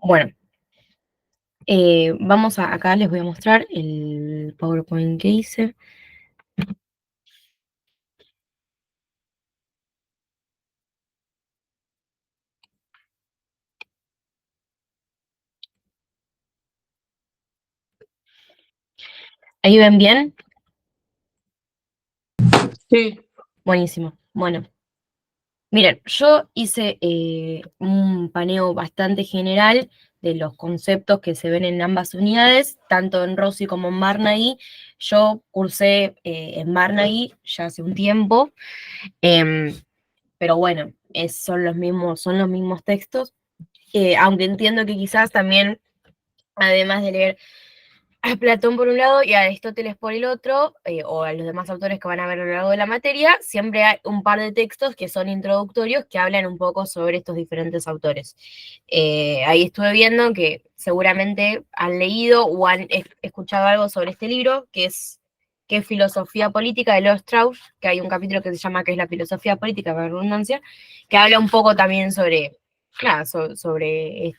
Bueno, acá les voy a mostrar el PowerPoint que hice. ¿Ahí ven bien? Sí, Buenísimo. Bueno, miren, yo hice un paneo bastante general de los conceptos que se ven en ambas unidades, tanto en Rossi como en Barnaghi. Yo cursé en Barnaghi ya hace un tiempo, em, pero bueno, son los mismos textos, aunque entiendo que quizás también, además de leer a Platón por un lado y a Aristóteles por el otro, o a los demás autores que van a ver a lo largo de la materia, siempre hay un par de textos que son introductorios que hablan un poco sobre estos diferentes autores. Ahí estuve viendo que seguramente han leído o han escuchado algo sobre este libro, que es Filosofía Política de Leo Strauss, que hay un capítulo que se llama que es la filosofía política, para redundancia, que habla un poco también sobre, nada, sobre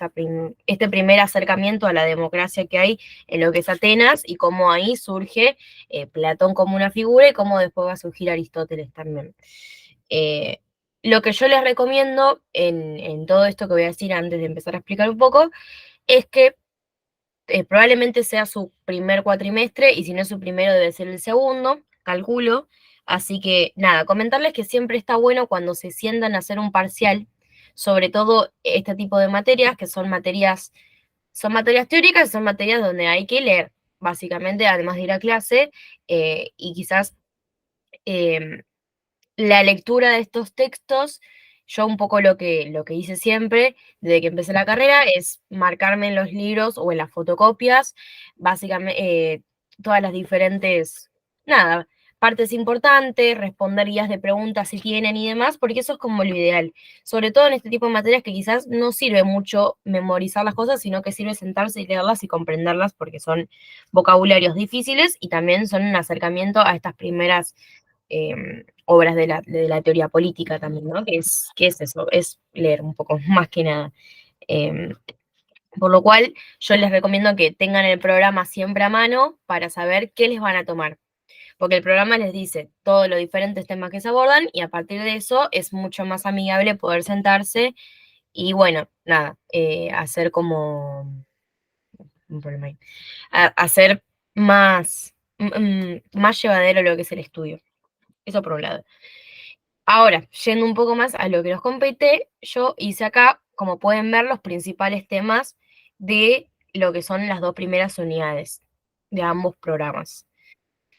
este primer acercamiento a la democracia que hay en lo que es Atenas y cómo ahí surge Platón como una figura y cómo después va a surgir Aristóteles también. Eh, lo que yo les recomiendo en todo esto que voy a decir antes de empezar a explicar un poco es que probablemente sea su primer cuatrimestre y si no es su primero debe ser el segundo, calculo. Así que nada, comentarles que siempre está bueno cuando se sientan a hacer un parcial, sobre todo este tipo de materias, que son materias teóricas, son materias donde hay que leer, básicamente, además de ir a clase, y quizás eh, la lectura de estos textos, yo un poco lo que hice siempre, desde que empecé la carrera, es marcarme en los libros o en las fotocopias, básicamente, todas las diferentes, nada, partes importantes, responder guías de preguntas si tienen y demás, porque eso es como lo ideal. Sobre todo en este tipo de materias que quizás no sirve mucho memorizar las cosas, sino que sirve sentarse y leerlas y comprenderlas porque son vocabularios difíciles y también son un acercamiento a estas primeras obras de la teoría política también, ¿no? Que es eso, es leer un poco, más que nada. Eh, por lo cual, yo les recomiendo que tengan el programa siempre a mano para saber qué les van a tomar. Porque el programa les dice todos los diferentes temas que se abordan y a partir de eso es mucho más amigable poder sentarse y, bueno, nada, hacer como un problema ahí, hacer más, más llevadero lo que es el estudio. Eso por un lado. Ahora, yendo un poco más a lo que nos compete, yo hice acá, como pueden ver, los principales temas de lo que son las dos primeras unidades de ambos programas.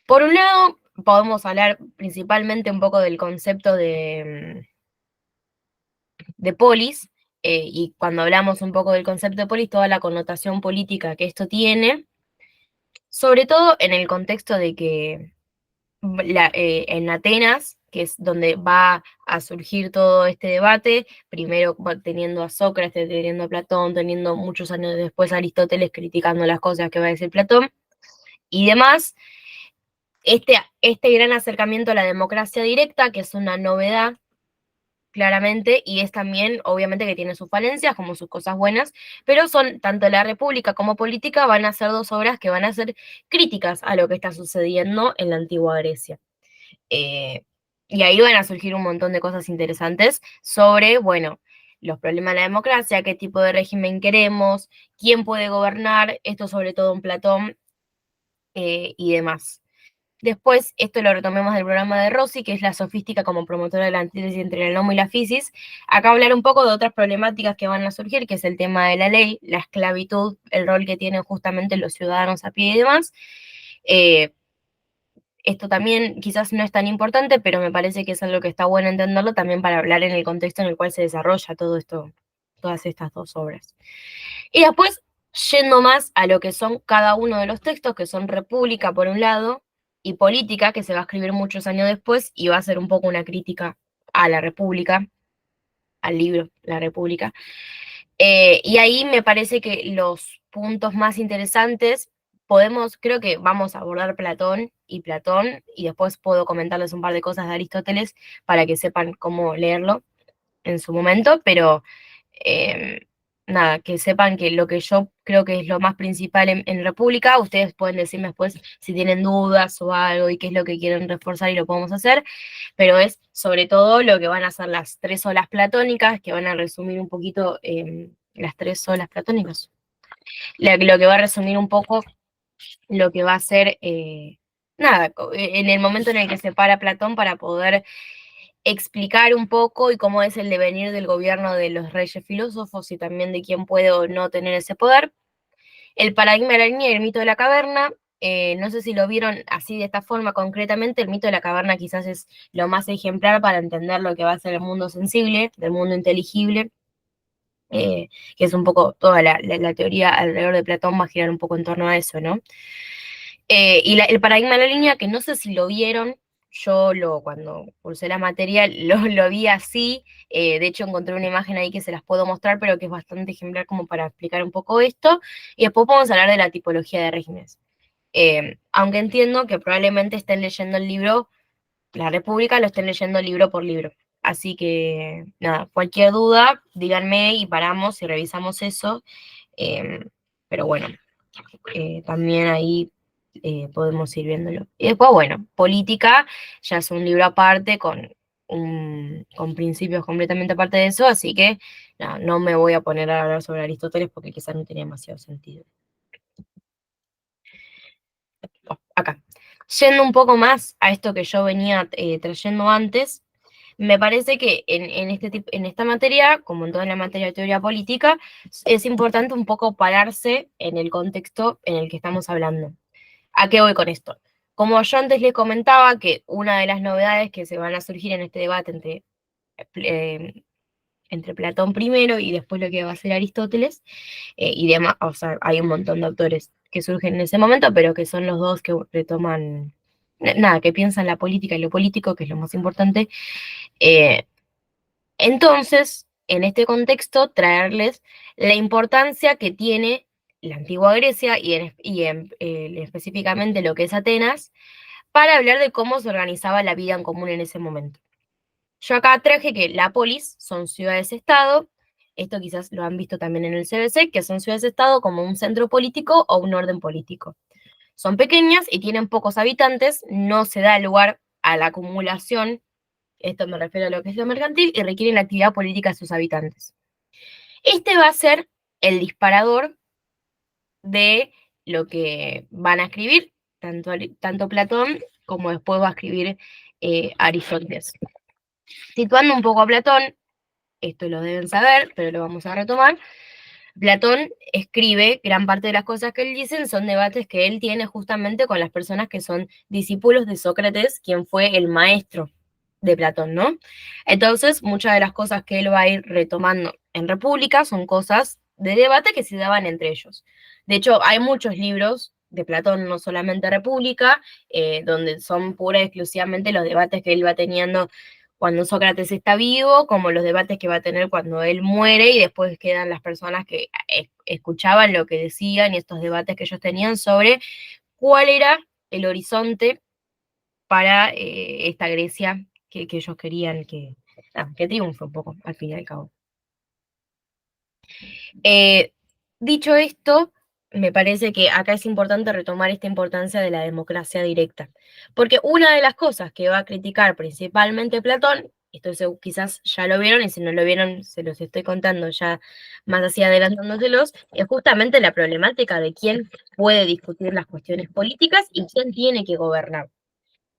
Por un lado, podemos hablar principalmente un poco del concepto de polis, y cuando hablamos un poco del concepto de polis, toda la connotación política que esto tiene, sobre todo en el contexto de que en Atenas, que es donde va a surgir todo este debate, primero teniendo a Sócrates, teniendo a Platón, teniendo muchos años después a Aristóteles criticando las cosas que va a decir Platón y demás, este gran acercamiento a la democracia directa, que es una novedad claramente, y es también, obviamente, que tiene sus falencias como sus cosas buenas, pero son tanto la República como Política van a ser dos obras que van a ser críticas a lo que está sucediendo en la antigua Grecia. Eh, y ahí van a surgir un montón de cosas interesantes sobre, bueno, los problemas de la democracia, qué tipo de régimen queremos, quién puede gobernar, esto sobre todo en Platón y demás. Después, esto lo retomemos del programa de Rossi, que es la sofística como promotora de la antítesis entre el nomo y la fisis. Acá hablar un poco de otras problemáticas que van a surgir, que es el tema de la ley, la esclavitud, el rol que tienen justamente los ciudadanos a pie y demás. Eh, Esto también quizás no es tan importante, pero me parece que es algo que está bueno entenderlo también para hablar en el contexto en el cual se desarrolla todo esto, todas estas dos obras. Y después, yendo más a lo que son cada uno de los textos, que son República por un lado, y Política, que se va a escribir muchos años después y va a ser un poco una crítica a la República, al libro La República. Y ahí me parece que los puntos más interesantes creo que vamos a abordar Platón, y después puedo comentarles un par de cosas de Aristóteles para que sepan cómo leerlo en su momento, pero nada, que sepan que lo que yo creo que es lo más principal en República, ustedes pueden decirme después si tienen dudas o algo y qué es lo que quieren reforzar y lo podemos hacer, pero es sobre todo lo que van a ser las tres olas platónicas, que van a resumir un poquito las tres olas platónicas. Lo que va a resumir un poco lo que va a ser, nada, en el momento en el que se para Platón para poder explicar un poco y cómo es el devenir del gobierno de los reyes filósofos y también de quién puede o no tener ese poder. El paradigma de la línea y el mito de la caverna, no sé si lo vieron así de esta forma concretamente, el mito de la caverna quizás es lo más ejemplar para entender lo que va a ser el mundo sensible, del mundo inteligible, que es un poco toda la teoría alrededor de Platón va a girar un poco en torno a eso, ¿no? Y el paradigma de la línea, que no sé si lo vieron, yo cuando cursé la materia lo vi así, de hecho encontré una imagen ahí que se las puedo mostrar, pero que es bastante ejemplar como para explicar un poco esto, y después podemos hablar de la tipología de regímenes. Aunque entiendo que probablemente estén leyendo el libro, La República lo estén leyendo libro por libro. Así que, nada, cualquier duda, díganme y paramos y revisamos eso. Pero bueno, también ahí podemos ir viéndolo. Y después, bueno, política ya es un libro aparte con principios completamente aparte de eso, así que no me voy a poner a hablar sobre Aristóteles porque quizás no tenía demasiado sentido. Acá. Yendo un poco más a esto que yo venía trayendo antes, me parece que en esta materia, como en toda la materia de teoría política, es importante un poco pararse en el contexto en el que estamos hablando. ¿A qué voy con esto? Como yo antes les comentaba que una de las novedades que se van a surgir en este debate entre Platón primero y después lo que va a ser Aristóteles, y demás, o sea, hay un montón de autores que surgen en ese momento, pero que son los dos que retoman, nada, que piensan la política y lo político, que es lo más importante. Eh, entonces, en este contexto, traerles la importancia que tiene la antigua Grecia específicamente lo que es Atenas, para hablar de cómo se organizaba la vida en común en ese momento. Yo acá traje que la polis son ciudades-estado, esto quizás lo han visto también en el CBC, que son ciudades-estado como un centro político o un orden político. Son pequeñas y tienen pocos habitantes, no se da lugar a la acumulación, esto me refiero a lo que es lo mercantil, y requieren la actividad política de sus habitantes. Este va a ser el disparador de lo que van a escribir, tanto Platón como después va a escribir Aristóteles. Situando un poco a Platón, esto lo deben saber, pero lo vamos a retomar. Platón escribe, gran parte de las cosas que él dice son debates que él tiene justamente con las personas que son discípulos de Sócrates, quien fue el maestro de Platón, ¿no? Entonces, muchas de las cosas que él va a ir retomando en República son cosas de debate que se daban entre ellos. De hecho, hay muchos libros de Platón, no solamente República, donde son pura y exclusivamente los debates que él va teniendo cuando Sócrates está vivo, como los debates que va a tener cuando él muere, y después quedan las personas que escuchaban lo que decían y estos debates que ellos tenían sobre cuál era el horizonte para esta Grecia que ellos querían que triunfe un poco, al fin y al cabo. Dicho esto, me parece que acá es importante retomar esta importancia de la democracia directa, porque una de las cosas que va a criticar principalmente Platón, esto quizás ya lo vieron, y si no lo vieron, se los estoy contando ya más así adelantándoselos, es justamente la problemática de quién puede discutir las cuestiones políticas y quién tiene que gobernar.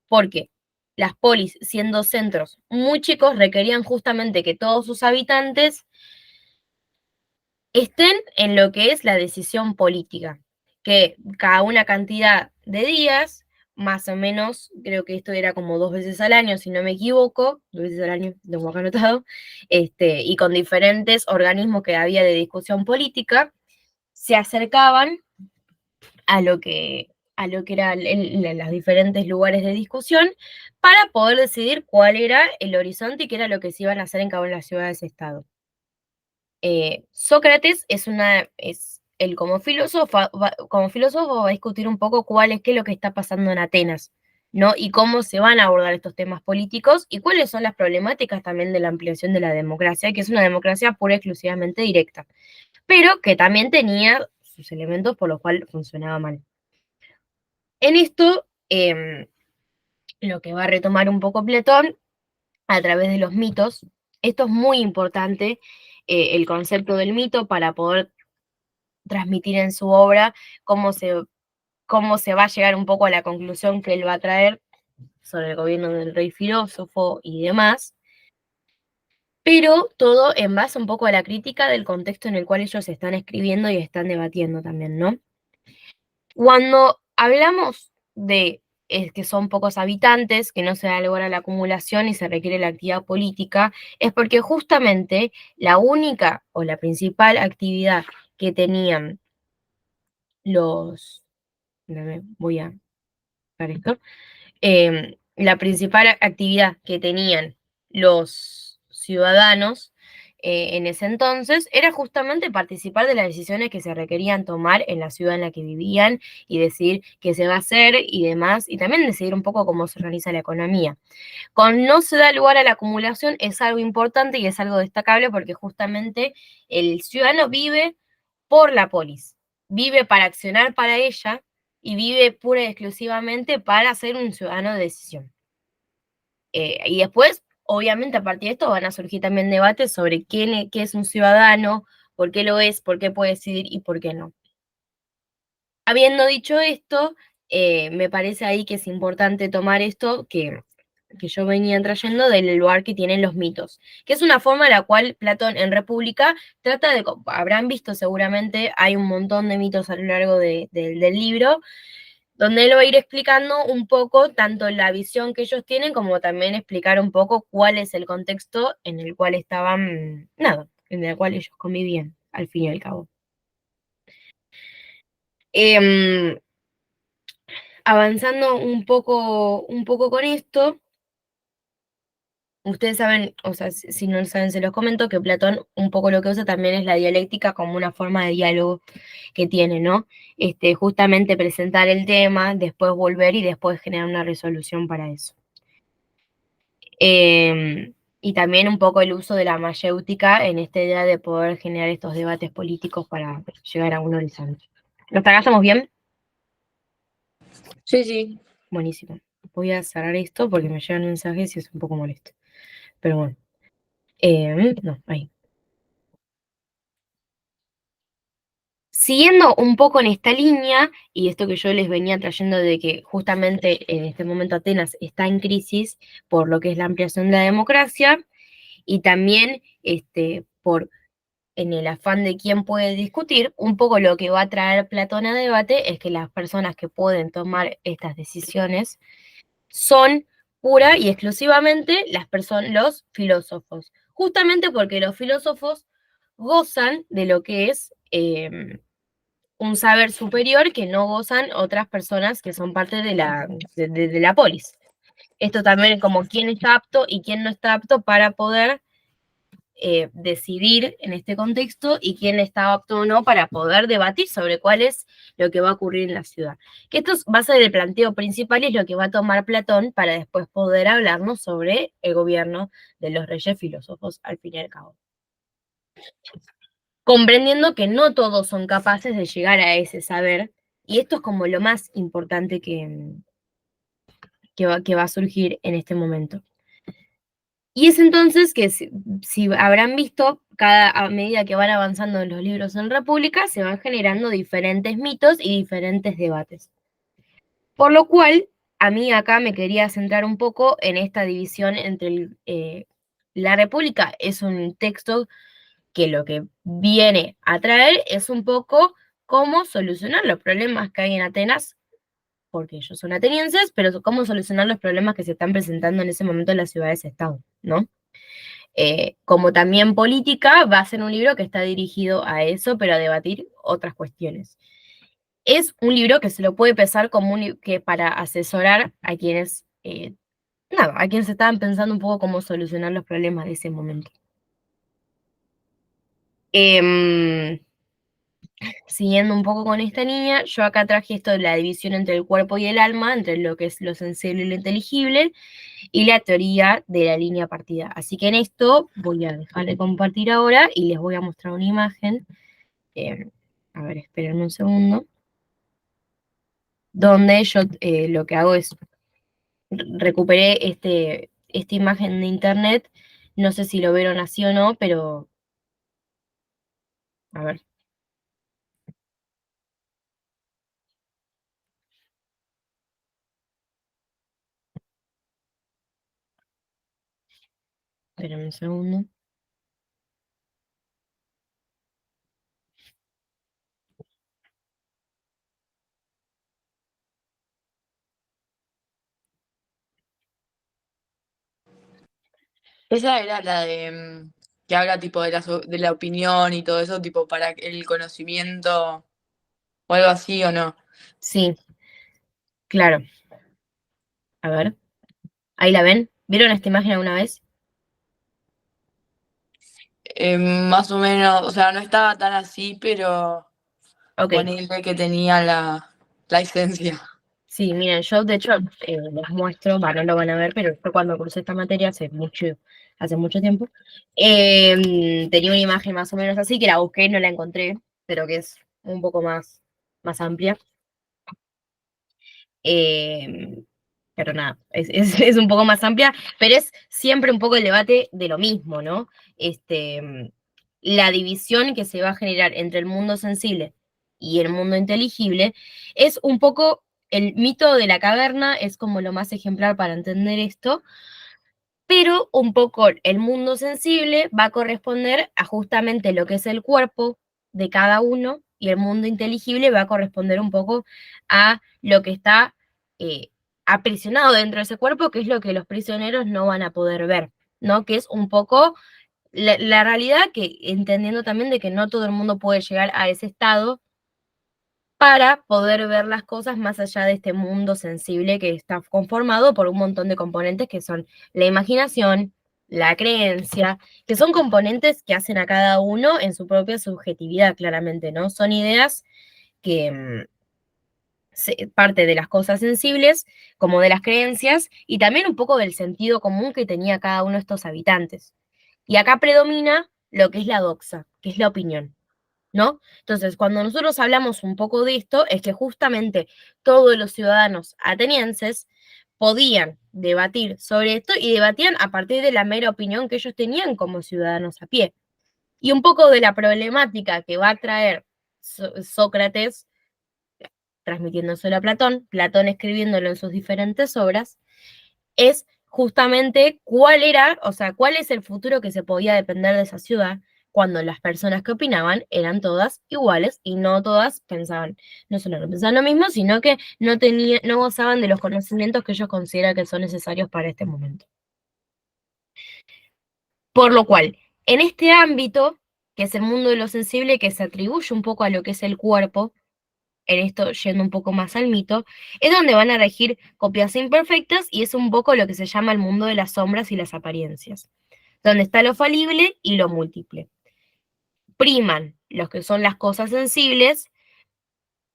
Porque las polis, siendo centros muy chicos, requerían justamente que todos sus habitantes estén en lo que es la decisión política, que cada una cantidad de días, más o menos, creo que esto era como 2 veces al año, si no me equivoco, 2 veces al año, tengo acá anotado, y con diferentes organismos que había de discusión política, se acercaban a lo que eran los diferentes lugares de discusión para poder decidir cuál era el horizonte y qué era lo que se iban a hacer en cada una de las ciudades-estado. Sócrates él como filósofo va a discutir un poco qué es lo que está pasando en Atenas, ¿no? Y cómo se van a abordar estos temas políticos y cuáles son las problemáticas también de la ampliación de la democracia, que es una democracia pura y exclusivamente directa. pero que también tenía sus elementos por los cuales funcionaba mal. En esto, lo que va a retomar un poco Platón a través de los mitos, esto es muy importante, el concepto del mito para poder transmitir en su obra cómo se va a llegar un poco a la conclusión que él va a traer sobre el gobierno del rey filósofo y demás, pero todo en base un poco a la crítica del contexto en el cual ellos están escribiendo y están debatiendo también, ¿no? Cuando hablamos de que son pocos habitantes, que no se da lugar a la acumulación y se requiere la actividad política, es porque justamente la única o la principal actividad que tenían los... Voy a buscar esto. La principal actividad que tenían los ciudadanos en ese entonces era justamente participar de las decisiones que se requerían tomar en la ciudad en la que vivían y decidir qué se va a hacer y demás, y también decidir un poco cómo se organiza la economía. Con no se da lugar a la acumulación es algo importante y es algo destacable porque justamente el ciudadano vive por la polis, vive para accionar para ella y vive pura y exclusivamente para ser un ciudadano de decisión. Y después, obviamente, a partir de esto van a surgir también debates sobre qué es un ciudadano, por qué lo es, por qué puede decidir y por qué no. Habiendo dicho esto, me parece ahí que es importante tomar esto que yo venía trayendo del lugar que tienen los mitos, que es una forma en la cual Platón en República trata de, habrán visto seguramente, hay un montón de mitos a lo largo del libro, donde él va a ir explicando un poco tanto la visión que ellos tienen, como también explicar un poco cuál es el contexto en el cual estaban, nada, en el cual ellos convivían, al fin y al cabo. Em, Avanzando un poco con esto, ustedes saben, o sea, si no lo saben, se los comento, que Platón un poco lo que usa también es la dialéctica como una forma de diálogo que tiene, ¿no? Justamente presentar el tema, después volver y después generar una resolución para eso. Y también un poco el uso de la mayéutica en esta idea de poder generar estos debates políticos para llegar a un horizonte. ¿Hasta acá estamos bien? Sí, sí. Buenísimo. Voy a cerrar esto porque me llegan mensajes y es un poco molesto. Pero bueno. No, ahí. Siguiendo un poco en esta línea, y esto que yo les venía trayendo de que justamente en este momento Atenas está en crisis por lo que es la ampliación de la democracia, y también por en el afán de quién puede discutir, un poco lo que va a traer Platón a debate es que las personas que pueden tomar estas decisiones son pura y exclusivamente los filósofos, justamente porque los filósofos gozan de lo que es un saber superior que no gozan otras personas que son parte de la polis. Esto también es como quién está apto y quién no está apto para poder decidir en este contexto y quién está apto o no para poder debatir sobre cuál es lo que va a ocurrir en la ciudad. Que esto va a ser el planteo principal y es lo que va a tomar Platón para después poder hablarnos sobre el gobierno de los reyes filósofos, al fin y al cabo. Comprendiendo que no todos son capaces de llegar a ese saber, y esto es como lo más importante que va a surgir en este momento. Y es entonces que si habrán visto, a medida que van avanzando en los libros en República, se van generando diferentes mitos y diferentes debates. Por lo cual, a mí acá me quería centrar un poco en esta división entre la República es un texto que lo que viene a traer es un poco cómo solucionar los problemas que hay en Atenas, porque ellos son atenienses, pero cómo solucionar los problemas que se están presentando en ese momento en las ciudades-estado, ¿no? Como también política, va a ser un libro que está dirigido a eso, pero a debatir otras cuestiones. Es un libro que se lo puede pensar como que para asesorar a quienes, a quienes estaban pensando un poco cómo solucionar los problemas de ese momento. Siguiendo un poco con esta línea, yo acá traje esto de la división entre el cuerpo y el alma, entre lo que es lo sensible y lo inteligible, y la teoría de la línea partida. Así que en esto voy a dejar de compartir ahora y les voy a mostrar una imagen eh, a ver, espérenme un segundo, donde yo lo que hago es recuperé esta imagen de internet, no sé si lo vieron así o no, pero a ver, espérenme un segundo. Esa era la de que habla tipo de de la opinión y todo eso, tipo para el conocimiento o algo así o no. Sí, claro, a ver, ahí la ven. ¿Vieron esta imagen alguna vez? Más o menos, o sea, no estaba tan así, pero Ok, ponele que tenía la esencia. sí, miren, yo de hecho les muestro, va, no lo van a ver, pero fue cuando cursé esta materia hace mucho tiempo. Tenía una imagen más o menos así, que la busqué, no la encontré, pero que es un poco más amplia. Eh, pero nada, es un poco más amplia, pero es siempre un poco el debate de lo mismo, ¿no? La división que se va a generar entre el mundo sensible y el mundo inteligible es un poco el mito de la caverna, es como lo más ejemplar para entender esto, pero un poco el mundo sensible va a corresponder a justamente lo que es el cuerpo de cada uno y el mundo inteligible va a corresponder un poco a lo que está eh, aprisionado dentro de ese cuerpo, que es lo que los prisioneros no van a poder ver, ¿no? Que es un poco la realidad, que entendiendo también de que no todo el mundo puede llegar a ese estado para poder ver las cosas más allá de este mundo sensible que está conformado por un montón de componentes que son la imaginación, la creencia, que son componentes que hacen a cada uno en su propia subjetividad, claramente, ¿no? Son ideas que parte de las cosas sensibles, como de las creencias, y también un poco del sentido común que tenía cada uno de estos habitantes. Y acá predomina lo que es la doxa, que es la opinión. ¿No? Entonces, cuando nosotros hablamos un poco de esto, es que justamente todos los ciudadanos atenienses podían debatir sobre esto y debatían a partir de la mera opinión que ellos tenían como ciudadanos a pie. Y un poco de la problemática que va a traer Sócrates, transmitiéndoselo a Platón, Platón escribiéndolo en sus diferentes obras, es justamente cuál era, o sea, cuál es el futuro que se podía depender de esa ciudad cuando las personas que opinaban eran todas iguales y no todas pensaban, no solo no pensaban lo mismo, sino que no gozaban de los conocimientos que ellos consideran que son necesarios para este momento. Por lo cual, en este ámbito, que es el mundo de lo sensible, que se atribuye un poco a lo que es el cuerpo, en esto yendo un poco más al mito, es donde van a regir copias imperfectas y es un poco lo que se llama el mundo de las sombras y las apariencias, donde está lo falible y lo múltiple. Priman los que son las cosas sensibles,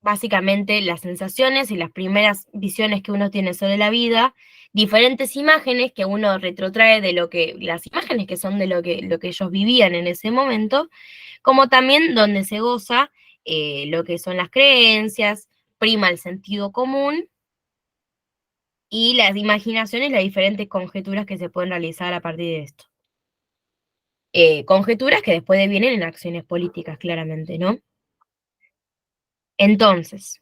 básicamente las sensaciones y las primeras visiones que uno tiene sobre la vida, diferentes imágenes que uno retrotrae de las imágenes que son de lo que ellos vivían en ese momento, como también donde se goza lo que son las creencias, prima el sentido común y las imaginaciones, las diferentes conjeturas que se pueden realizar a partir de esto. Conjeturas que después devienen en acciones políticas, claramente, ¿no? Entonces,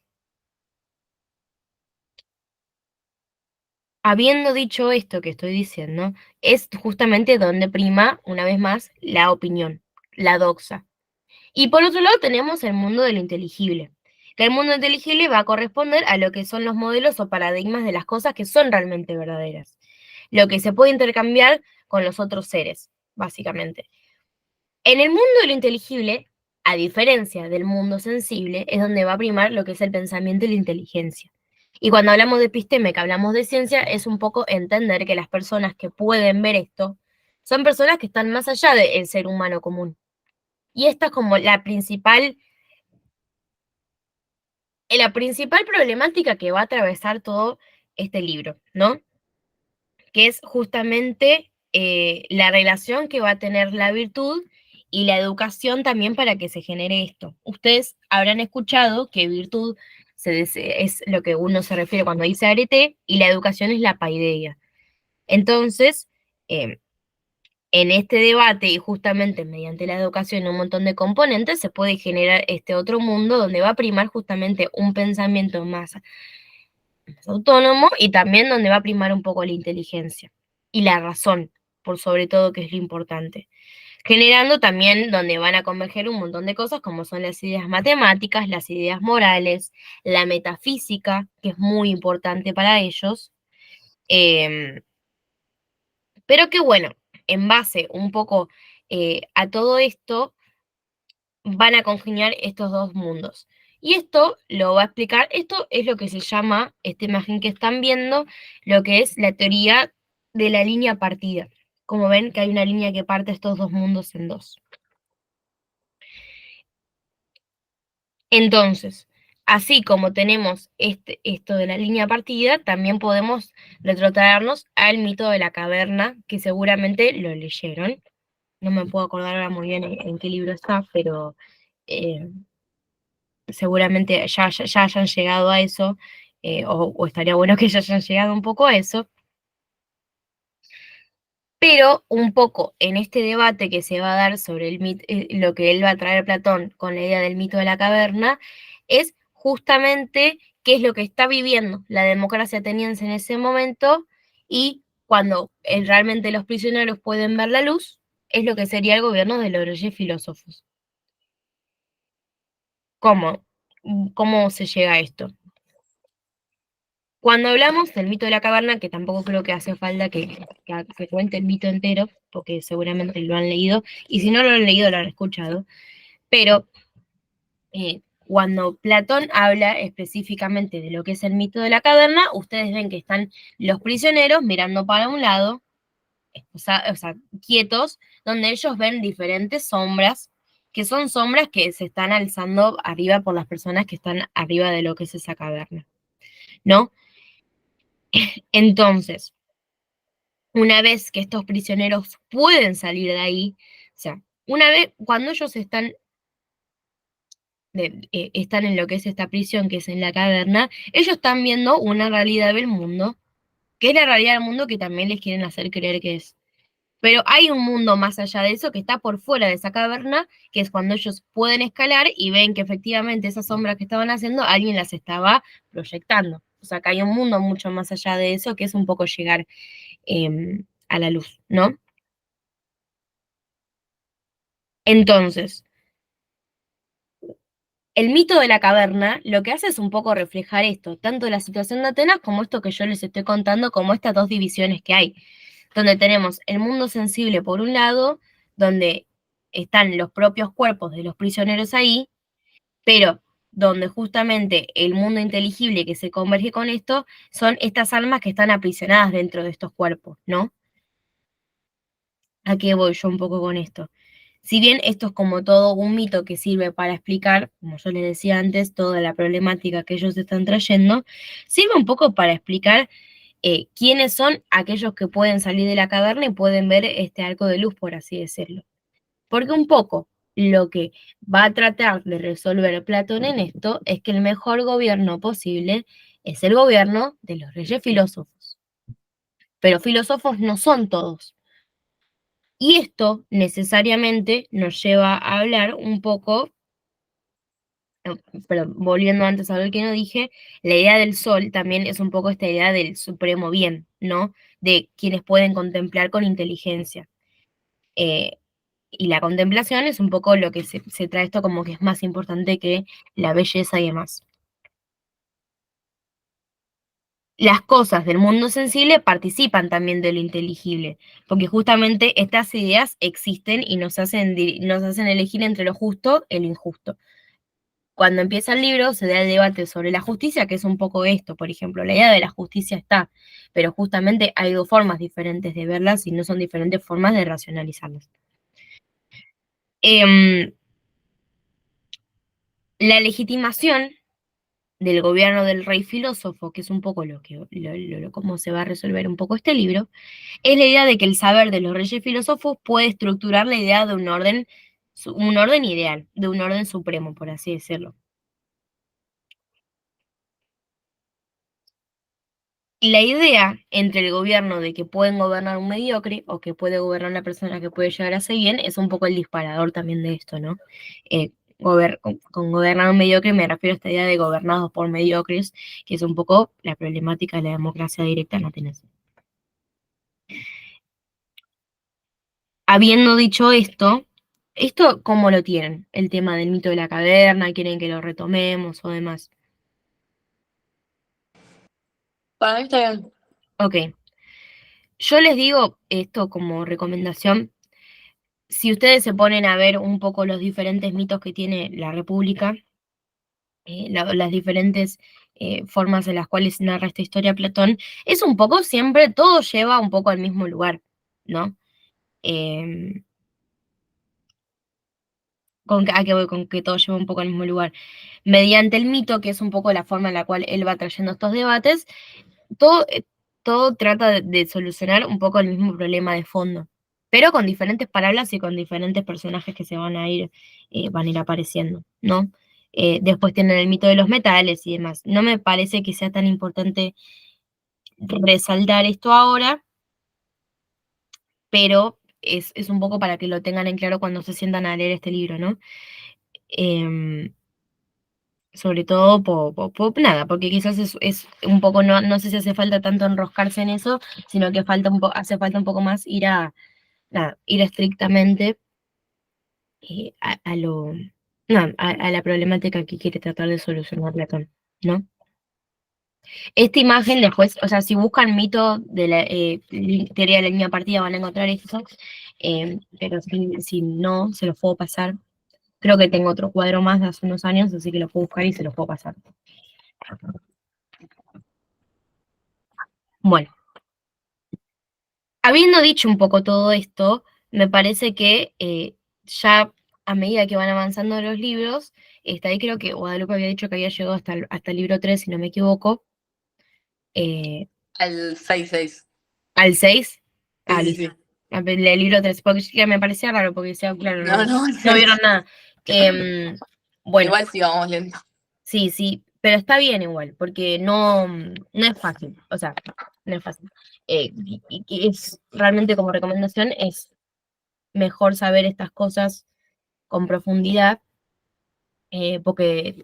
habiendo dicho esto que estoy diciendo, es justamente donde prima, una vez más, la opinión, la doxa. Y por otro lado tenemos el mundo de lo inteligible, que el mundo inteligible va a corresponder a lo que son los modelos o paradigmas de las cosas que son realmente verdaderas, lo que se puede intercambiar con los otros seres, básicamente. En el mundo de lo inteligible, a diferencia del mundo sensible, es donde va a primar lo que es el pensamiento y la inteligencia. Y cuando hablamos de episteme, que hablamos de ciencia, es un poco entender que las personas que pueden ver esto son personas que están más allá del ser humano común. Y esta es como la principal problemática que va a atravesar todo este libro, ¿no? Que es justamente la relación que va a tener la virtud y la educación también para que se genere esto. Ustedes habrán escuchado que virtud es lo que uno se refiere cuando dice arete y la educación es la paideia. Entonces, eh, en este debate y justamente mediante la educación y un montón de componentes se puede generar este otro mundo donde va a primar justamente un pensamiento más autónomo y también donde va a primar un poco la inteligencia y la razón, por sobre todo, que es lo importante. Generando también donde van a converger un montón de cosas como son las ideas matemáticas, las ideas morales, la metafísica, que es muy importante para ellos. Eh, pero que bueno, en base un poco a todo esto, van a congeniar estos dos mundos. Y esto lo va a explicar, esto es lo que se llama, esta imagen que están viendo, lo que es la teoría de la línea partida. Como ven que hay una línea que parte estos dos mundos en dos. Entonces, así como tenemos esto de la línea partida, también podemos retrotraernos al mito de la caverna, que seguramente lo leyeron. No me puedo acordar ahora muy bien en qué libro está, pero eh, seguramente ya hayan llegado a eso, o estaría bueno que ya hayan llegado un poco a eso, pero un poco en este debate que se va a dar sobre lo que él va a traer Platón con la idea del mito de la caverna, es justamente qué es lo que está viviendo la democracia ateniense en ese momento y cuando realmente los prisioneros pueden ver la luz, es lo que sería el gobierno de los reyes filósofos. ¿Cómo? ¿Cómo se llega a esto? Cuando hablamos del mito de la caverna, que tampoco creo que hace falta que cuente el mito entero, porque seguramente lo han leído, y si no lo han leído, lo han escuchado, pero cuando Platón habla específicamente de lo que es el mito de la caverna, ustedes ven que están los prisioneros mirando para un lado, o sea, quietos, donde ellos ven diferentes sombras, que son sombras que se están alzando arriba por las personas que están arriba de lo que es esa caverna, ¿no? Entonces, una vez que estos prisioneros pueden salir de ahí, o sea, una vez, cuando ellos están en lo que es esta prisión, que es en la caverna, ellos están viendo una realidad del mundo, que es la realidad del mundo que también les quieren hacer creer que es. Pero hay un mundo más allá de eso que está por fuera de esa caverna, que es cuando ellos pueden escalar y ven que efectivamente esas sombras que estaban haciendo, alguien las estaba proyectando. O sea, que hay un mundo mucho más allá de eso, que es un poco llegar a la luz, ¿no? Entonces, el mito de la caverna lo que hace es un poco reflejar esto, tanto la situación de Atenas como esto que yo les estoy contando, como estas dos divisiones que hay, donde tenemos el mundo sensible por un lado, donde están los propios cuerpos de los prisioneros ahí, pero donde justamente el mundo inteligible que se converge con esto son estas almas que están aprisionadas dentro de estos cuerpos, ¿no? ¿A qué voy yo un poco con esto? Si bien esto es como todo un mito que sirve para explicar, como yo les decía antes, toda la problemática que ellos están trayendo, sirve un poco para explicar quiénes son aquellos que pueden salir de la caverna y pueden ver este arco de luz, por así decirlo. Porque un poco lo que va a tratar de resolver Platón en esto es que el mejor gobierno posible es el gobierno de los reyes filósofos. Pero filósofos no son todos. Y esto necesariamente nos lleva a hablar un poco, pero volviendo antes a lo que no dije, la idea del sol también es un poco esta idea del supremo bien, ¿no? De quienes pueden contemplar con inteligencia. Eh, y la contemplación es un poco lo que se trae esto como que es más importante que la belleza y demás. Las cosas del mundo sensible participan también de lo inteligible, porque justamente estas ideas existen y nos hacen elegir entre lo justo y lo injusto. Cuando empieza el libro se da el debate sobre la justicia, que es un poco esto, por ejemplo, la idea de la justicia está, pero justamente hay dos formas diferentes de verlas y no son diferentes formas de racionalizarlas. La legitimación del gobierno del rey filósofo, que es un poco cómo se va a resolver un poco este libro, es la idea de que el saber de los reyes filósofos puede estructurar la idea de un orden un orden ideal, de un orden supremo, por así decirlo. Y la idea entre el gobierno de que pueden gobernar un mediocre o que puede gobernar una persona que puede llegar a ser bien es un poco el disparador también de esto, ¿no? Con gobernar un mediocre me refiero a esta idea de gobernados por mediocres, que es un poco la problemática de la democracia directa en Atenas. Habiendo dicho ¿esto cómo lo tienen? El tema del mito de la caverna, ¿quieren que lo retomemos o demás? Para mí está bien. Ok, yo les digo esto como recomendación. Si ustedes se ponen a ver un poco los diferentes mitos que tiene la República, las diferentes formas en las cuales narra esta historia Platón, es un poco siempre, todo lleva un poco al mismo lugar, ¿no? Em, ¿A qué voy con que todo lleva un poco al mismo lugar? Mediante el mito, que es un poco la forma en la cual él va trayendo estos debates, todo, todo trata de solucionar un poco el mismo problema de fondo, pero con diferentes palabras y con diferentes personajes que se van a ir apareciendo, ¿no? Después tienen el mito de los metales y demás. No me parece que sea tan importante resaltar esto ahora, pero es un poco para que lo tengan en claro cuando se sientan a leer este libro, ¿no? Em, Sobre todo nada, porque quizás es un poco, no sé si hace falta tanto enroscarse en eso, sino que hace falta un poco más ir nada, ir estrictamente a lo, no, a la problemática que quiere tratar de solucionar Platón, ¿no? Esta imagen después, o sea, si buscan mito de la teoría de la línea partida van a encontrar esto, pero si no, se los puedo pasar. Creo que tengo otro cuadro más de hace unos años, así que lo puedo buscar y se los puedo pasar. Bueno, habiendo dicho un poco todo esto, me parece que ya a medida que van avanzando los libros, está ahí creo que Guadalupe había dicho que había llegado hasta el libro 3 si no me equivoco, eh, Al 6-6. al 6. Sí, Ah, sí, listo. sí. El libro 3 porque ya me parecía raro, porque decía, claro, No, no, no, no vieron nada. Em, bueno, igual sí vamos lento. sí, sí, pero está bien igual, porque no, no es fácil, o sea, no es fácil. Y es realmente como recomendación, es mejor saber estas cosas con profundidad, porque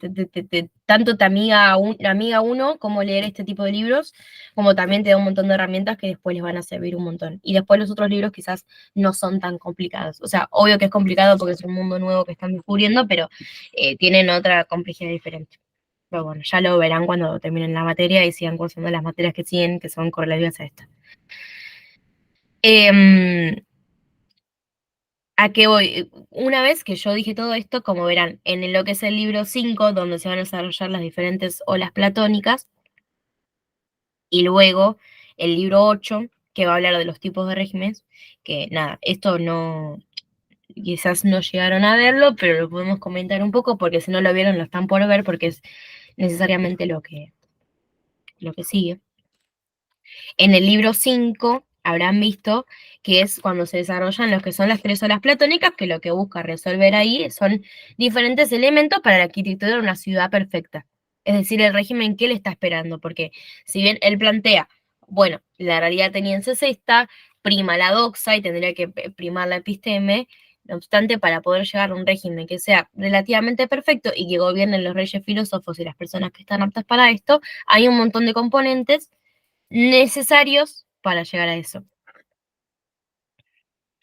tanto te amiga uno cómo leer este tipo de libros, como también te da un montón de herramientas que después les van a servir un montón. Y después los otros libros quizás no son tan complicados. O sea, obvio que es complicado porque es un mundo nuevo que están descubriendo, pero tienen otra complejidad diferente. Pero bueno, ya lo verán cuando terminen la materia y sigan cursando las materias que siguen, que son correlativas a esta. Em, ¿A qué voy? Una vez que yo dije todo esto, como verán, en lo que es el libro 5 donde se van a desarrollar las diferentes olas platónicas, y luego el libro 8 que va a hablar de los tipos de regímenes, que nada, esto no, quizás no llegaron a verlo, pero lo podemos comentar un poco, porque si no lo vieron, lo están por ver, porque es necesariamente lo que sigue. En el libro 5 habrán visto que es cuando se desarrollan lo que son las tres olas platónicas, que lo que busca resolver ahí son diferentes elementos para la arquitectura de una ciudad perfecta. Es decir, el régimen que le está esperando, porque si bien él plantea, bueno, la realidad ateniense es esta, prima la doxa y tendría que primar la episteme, no obstante, para poder llegar a un régimen que sea relativamente perfecto y que gobiernen los reyes filósofos y las personas que están aptas para esto, hay un montón de componentes necesarios para llegar a eso.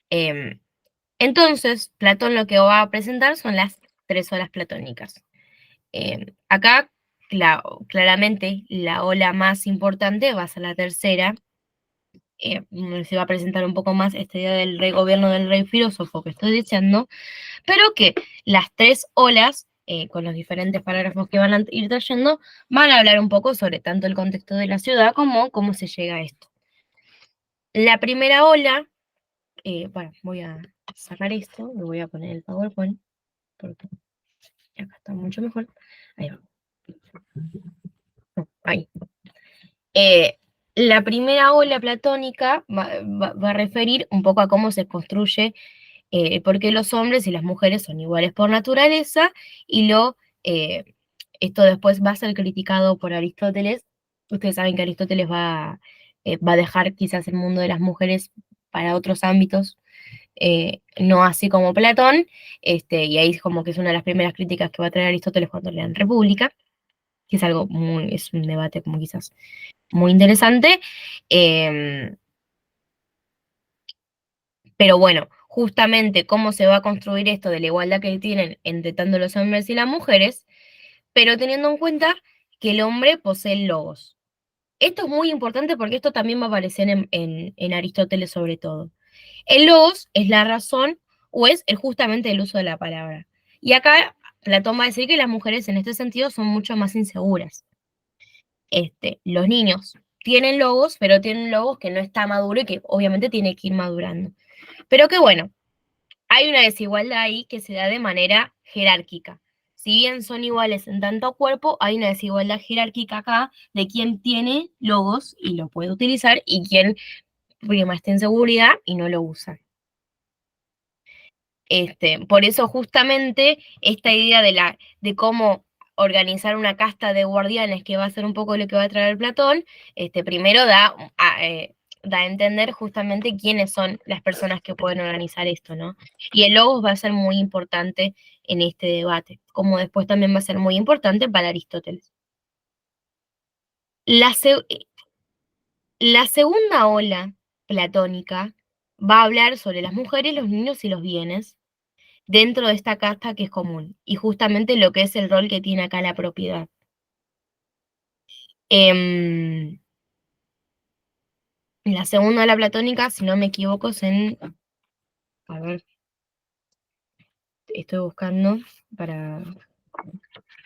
Em, entonces, Platón lo que va a presentar son las tres olas platónicas. Acá, claramente, la ola más importante va a ser la tercera. Donde se va a presentar un poco más esta idea del rey gobierno del rey filósofo que estoy diciendo, pero que las tres olas, con los diferentes parágrafos que van a ir trayendo, van a hablar un poco sobre tanto el contexto de la ciudad como cómo se llega a esto. La primera ola, bueno, voy a sacar esto, me voy a poner el PowerPoint, porque acá está mucho mejor. Ahí va. No, ahí. La primera ola platónica va a referir un poco a cómo se construye porque los hombres y las mujeres son iguales por naturaleza, y esto después va a ser criticado por Aristóteles. Ustedes saben que Aristóteles va a dejar quizás el mundo de las mujeres para otros ámbitos, no así como Platón, y ahí es como que es una de las primeras críticas que va a traer Aristóteles cuando lean República, que es un debate como quizás muy interesante. em, pero bueno, justamente cómo se va a construir esto de la igualdad que tienen entre tanto los hombres y las mujeres, pero teniendo en cuenta que el hombre posee el logos. Esto es muy importante porque esto también va a aparecer en Aristóteles sobre todo. El logos es la razón o es justamente el uso de la palabra. Y acá Platón va a decir que las mujeres en este sentido son mucho más inseguras. Los niños tienen logos, pero tienen logos que no está maduro y que obviamente tiene que ir madurando. Pero que bueno, hay una desigualdad ahí que se da de manera jerárquica. Si bien son iguales en tanto cuerpo, hay una desigualdad jerárquica acá de quién tiene logos y lo puede utilizar y quién prima esta inseguridad y no lo usa. Por eso justamente esta idea de cómo organizar una casta de guardianes, que va a ser un poco lo que va a traer Platón, primero da a entender justamente quiénes son las personas que pueden organizar esto, ¿no? Y el logos va a ser muy importante en este debate, como después también va a ser muy importante para Aristóteles. La, se- la segunda ola platónica va a hablar sobre las mujeres, los niños y los bienes dentro de esta casta que es común, y justamente lo que es el rol que tiene acá la propiedad. Em, la segunda ola platónica, si no me equivoco, a ver, estoy buscando para,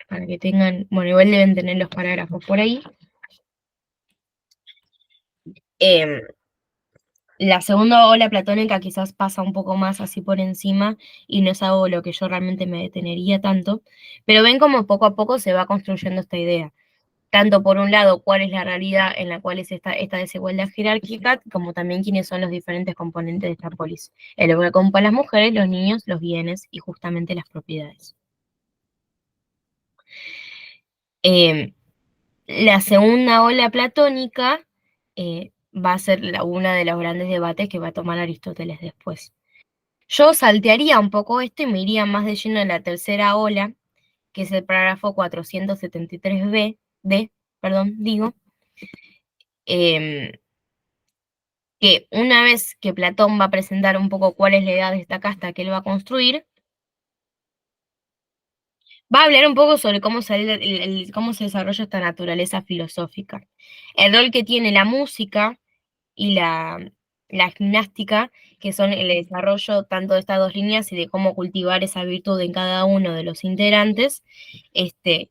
para que tengan, bueno, igual deben tener los parágrafos por ahí. Em, la segunda ola platónica quizás pasa un poco más así por encima y no es algo lo que yo realmente me detenería tanto, pero ven como poco a poco se va construyendo esta idea. Tanto por un lado cuál es la realidad en la cual es esta desigualdad jerárquica, como también quiénes son los diferentes componentes de esta polis. El que ocupa las mujeres, los niños, los bienes y justamente las propiedades. Eh, la segunda ola platónica va a ser una de los grandes debates que va a tomar Aristóteles después. Yo saltearía un poco esto y me iría más de lleno en la tercera ola, que es el parágrafo 473b, perdón, digo, eh, que una vez que Platón va a presentar un poco cuál es la edad de esta casta que él va a construir, va a hablar un poco sobre cómo se desarrolla esta naturaleza filosófica, el rol que tiene la música y la gimnástica, que son el desarrollo tanto de estas dos líneas y de cómo cultivar esa virtud en cada uno de los integrantes, este,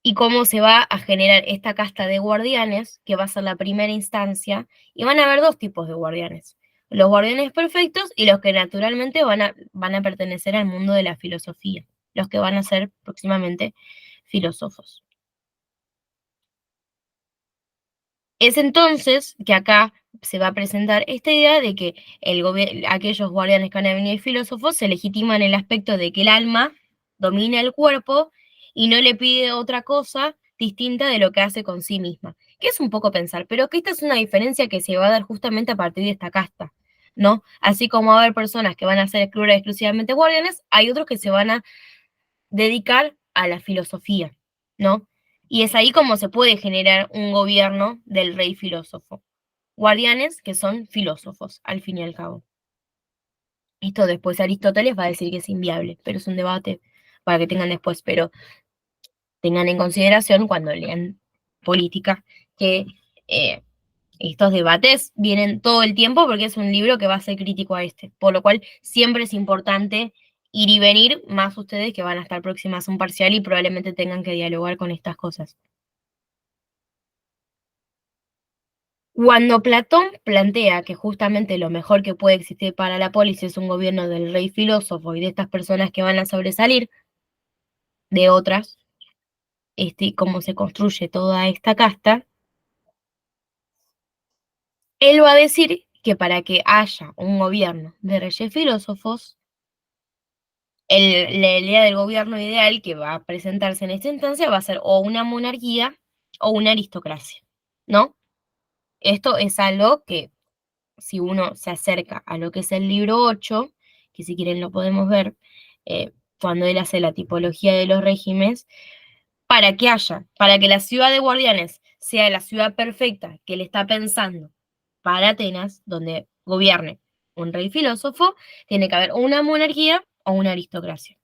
y cómo se va a generar esta casta de guardianes, que va a ser la primera instancia, y van a haber dos tipos de guardianes. Los guardianes perfectos y los que naturalmente van a pertenecer al mundo de la filosofía, los que van a ser próximamente filósofos. Es entonces que acá se va a presentar esta idea de que aquellos guardianes que van a venir filósofos se legitiman el aspecto de que el alma domina el cuerpo y no le pide otra cosa distinta de lo que hace con sí misma. Que es un poco pensar, pero que esta es una diferencia que se va a dar justamente a partir de esta casta, ¿no? Así como va a haber personas que van a ser exclusivamente guardianes, hay otros que se van a dedicar a la filosofía, ¿no? Y es ahí como se puede generar un gobierno del rey filósofo. Guardianes que son filósofos, al fin y al cabo. Esto después Aristóteles va a decir que es inviable, pero es un debate para que tengan después, pero tengan en consideración cuando lean política que eh, estos debates vienen todo el tiempo porque es un libro que va a ser crítico a por lo cual siempre es importante ir y venir, más ustedes que van a estar próximas a un parcial y probablemente tengan que dialogar con estas cosas. Cuando Platón plantea que justamente lo mejor que puede existir para la polis es un gobierno del rey filósofo y de estas personas que van a sobresalir de otras, cómo se construye toda esta casta, él va a decir que para que haya un gobierno de reyes filósofos, la idea del gobierno ideal que va a presentarse en esta instancia va a ser o una monarquía o una aristocracia, ¿no? Esto es algo que si uno se acerca a lo que es el libro 8, que si quieren lo podemos ver, cuando él hace la tipología de los regímenes, para que la ciudad de Guardianes sea la ciudad perfecta que él está pensando para Atenas, donde gobierne un rey filósofo, tiene que haber una monarquía o una aristocracia.